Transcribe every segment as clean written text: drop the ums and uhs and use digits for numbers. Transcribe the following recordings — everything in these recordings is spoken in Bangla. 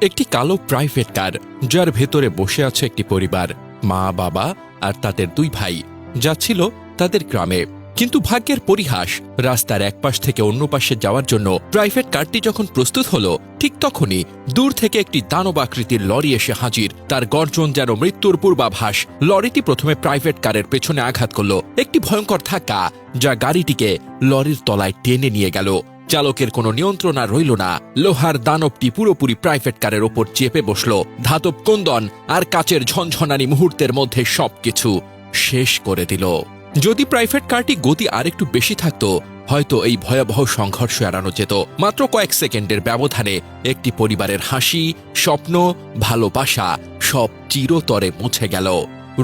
একটি কালো প্রাইভেট কার, যার ভেতরে বসে আছে একটি পরিবার, মা, বাবা আর তাদের 2 ভাই, যাচ্ছিল তাদের গ্রামে। কিন্তু ভাগ্যের পরিহাস, রাস্তার এক পাশ থেকে অন্য পাশে যাওয়ার জন্য প্রাইভেট কারটি যখন প্রস্তুত হলো, ঠিক তখনই দূর থেকে একটি দানবাকৃতির লরি এসে হাজির। তার গর্জন যেন মৃত্যুর পূর্বাভাস। লরিটি প্রথমে প্রাইভেট কারের পেছনে আঘাত করল, একটি ভয়ঙ্কর ধাক্কা যা গাড়িটিকে লরির তলায় টেনে নিয়ে গেল। চালকের কোনো নিয়ন্ত্রণ আর রইল না। লোহার দানবটি পুরোপুরি প্রাইভেট কারের ওপর চেপে বসল। ধাতব কন্দন আর কাচের ঝনঝনানি মুহূর্তের মধ্যে সবকিছু শেষ করে দিল। যদি প্রাইভেট কারটি গতি আরেকটু বেশি থাকত, হয়তো এই ভয়াবহ সংঘর্ষ এড়ানো যেত। মাত্র কয়েক সেকেন্ডের ব্যবধানে একটি পরিবারের হাসি, স্বপ্ন, ভালোবাসা সব চিরতরে মুছে গেল।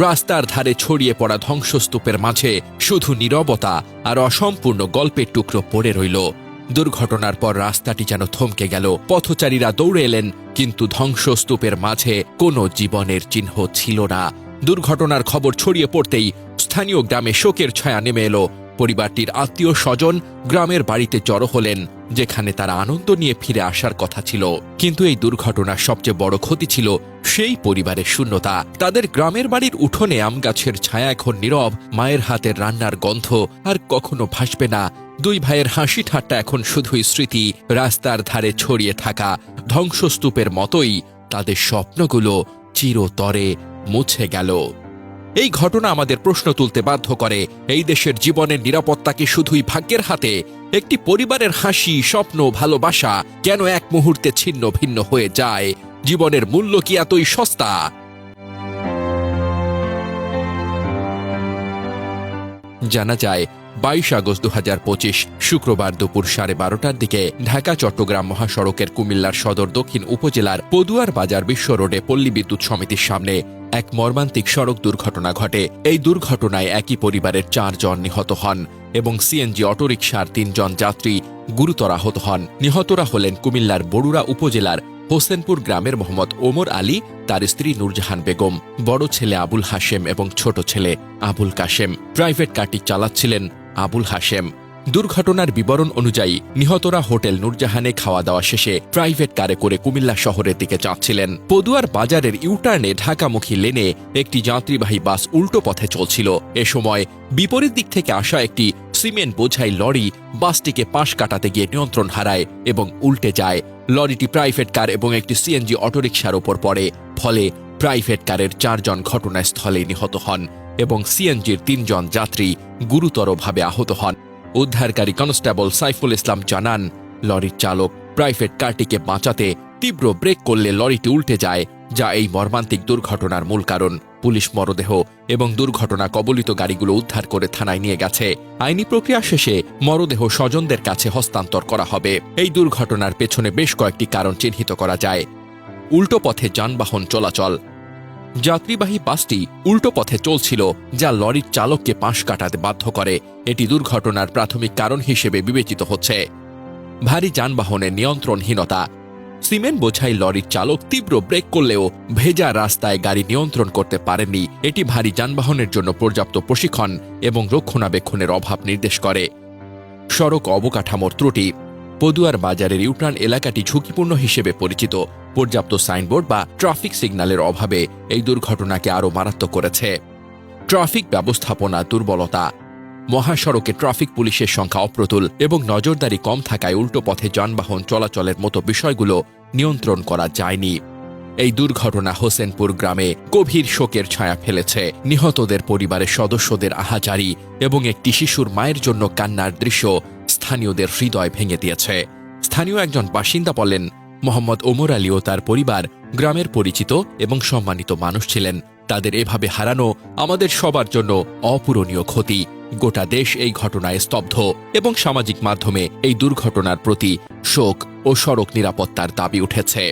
রাস্তার ধারে ছড়িয়ে পড়া ধ্বংসস্তূপের মাঝে শুধু নীরবতা আর অসম্পূর্ণ গল্পের টুকরো পড়ে রইল। দুর্ঘটনার পর রাস্তাটি যেন থমকে গেল। পথচারীরা দৌড়ে এলেন, কিন্তু ধ্বংসস্তূপের মাঝে কোনো জীবনের চিহ্ন ছিল না। দুর্ঘটনার খবর ছড়িয়ে পড়তেই স্থানীয় গ্রামে শোকের ছায়া নেমে এলো। পরিবারটির আত্মীয় স্বজন গ্রামের বাড়িতে জড়ো হলেন, যেখানে তারা আনন্দ নিয়ে ফিরে আসার কথা ছিল। কিন্তু এই দুর্ঘটনার সবচেয়ে বড় ক্ষতি ছিল সেই পরিবারের শূন্যতা। তাদের গ্রামের বাড়ির উঠোনে আম গাছের ছায়া এখন নীরব, মায়ের হাতের রান্নার গন্ধ আর কখনো ভাসবে না। 2 ভাইয়ের হাসি ঠাট্টা এখন শুধুই স্মৃতি। রাস্তার ধারে ছড়িয়ে থাকা ধ্বংসস্তূপের মতোই তাদের স্বপ্নগুলো চিরতরে মুছে গেল। এই ঘটনা আমাদের প্রশ্ন তুলতে বাধ্য করে, এই দেশের জীবনের নিরাপত্তা কি শুধুই ভাগ্যের হাতে? একটি পরিবারের হাসি, স্বপ্ন, ভালোবাসা কেন এক মুহূর্তে ছিন্ন ভিন্ন হয়ে যায়? জীবনের মূল্য কি এতই সস্তা? জানা যায় 22 আগস্ট 2025 শুক্রবার দুপুর 12:30টার দিকে ঢাকা চট্টগ্রাম মহাসড়কের কুমিল্লার সদর দক্ষিণ উপজেলার পদুয়ার বাজার বিশ্ব রোডে পল্লী বিদ্যুৎ সমিতির সামনে এক মর্মান্তিক সড়ক দুর্ঘটনা ঘটে। এই দুর্ঘটনায় একই পরিবারের 4 জন নিহত হন এবং সিএনজি অটোরিকশার 3 জন যাত্রী গুরুতর আহত হন। নিহতরা হলেন কুমিল্লার বরুড়া উপজেলার হোসেনপুর গ্রামের মোহাম্মদ ওমর আলী, তার স্ত্রী নূরজাহান বেগম, বড় ছেলে আবুল হাশেম এবং ছোট ছেলে আবুল কাশেম। প্রাইভেট কারটি চালাচ্ছিলেন আবুল হাশেম। দুর্ঘটনার বিবরণ অনুযায়ী নিহতরা হোটেল নূরজাহানে খাওয়া দাওয়া শেষে প্রাইভেট কারে করে কুমিল্লা শহরের দিকে যাচ্ছিলেন। পদুয়ার বাজারের ইউটার্নে ঢাকামুখী লেনে একটি যাত্রীবাহী বাস উল্টো পথে চলছিল। এ সময় বিপরীত দিক থেকে আসা একটি সিমেন্ট বোঝাই লরি বাসটিকে পাশ কাটাতে গিয়ে নিয়ন্ত্রণ হারায় এবং উল্টে যায়। লরিটি প্রাইভেট কার এবং একটি সিএনজি অটোরিকশার ওপর পড়ে। ফলে প্রাইভেট কারের 4 জন ঘটনাস্থলেই নিহত হন এবং সিএনজির 3 জন যাত্রী গুরুতরভাবে আহত হন। উদ্ধারকারী কনস্টেবল সাইফুল ইসলাম জানান, লরির চালক প্রাইভেট কারটিকে বাঁচাতে তীব্র ব্রেক করলে লরিটি উল্টে যায়, যা এই মর্মান্তিক দুর্ঘটনার মূল কারণ। পুলিশ মরদেহ এবং দুর্ঘটনা কবলিত গাড়িগুলো উদ্ধার করে থানায় নিয়ে গেছে। আইনি প্রক্রিয়া শেষে মরদেহ স্বজনদের কাছে হস্তান্তর করা হবে। এই দুর্ঘটনার পেছনে বেশ কয়েকটি কারণ চিহ্নিত করা যায়। উল্টো পথে যানবাহন চলাচল। যাত্রীবাহী বাসটি উল্টো পথে চলছিল, যা লরির চালককে পাশ কাটাতে বাধ্য করে। এটি দুর্ঘটনার প্রাথমিক কারণ হিসেবে বিবেচিত হচ্ছে। ভারী যানবাহনের নিয়ন্ত্রণহীনতা। সিমেন্ট বোঝাই লরির চালক তীব্র ব্রেক করলেও ভেজা রাস্তায় গাড়ি নিয়ন্ত্রণ করতে পারেননি। এটি ভারী যানবাহনের জন্য পর্যাপ্ত প্রশিক্ষণ এবং রক্ষণাবেক্ষণের অভাব নির্দেশ করে। সড়ক অবকাঠামোর ত্রুটি। পদুয়ার বাজারের ইউটার্ন এলাকাটি ঝুঁকিপূর্ণ হিসেবে পরিচিত। পর্যাপ্ত সাইনবোর্ড বা ট্রাফিক সিগন্যালের অভাবে এই দুর্ঘটনাকে আরও মারাত্মক করেছে। ট্রাফিক ব্যবস্থাপনা দুর্বলতা। মহাসড়কে ট্রাফিক পুলিশের সংখ্যা অপ্রতুল এবং নজরদারি কম থাকায় উল্টো পথে যানবাহন চলাচলের মতো বিষয়গুলো নিয়ন্ত্রণ করা যায়নি। এই দুর্ঘটনা হোসেনপুর গ্রামে গভীর শোকের ছায়া ফেলেছে। নিহতদের পরিবারের সদস্যদের আহাজারি এবং একটি শিশুর মায়ের জন্য কান্নার দৃশ্য স্থানীয়দের হৃদয় ভেঙে দিয়েছে। স্থানীয় একজন বাসিন্দা বলেন, মোহাম্মদ ওমর আলী ও তার পরিবার গ্রামের পরিচিত এবং সম্মানিত মানুষ ছিলেন। তাদের এভাবে হারানো আমাদের সবার জন্য অপূরণীয় ক্ষতি। গোটা দেশ এই ঘটনায় স্তব্ধ এবং সামাজিক মাধ্যমে এই দুর্ঘটনার প্রতি শোক ও সড়ক নিরাপত্তার দাবি উঠেছে।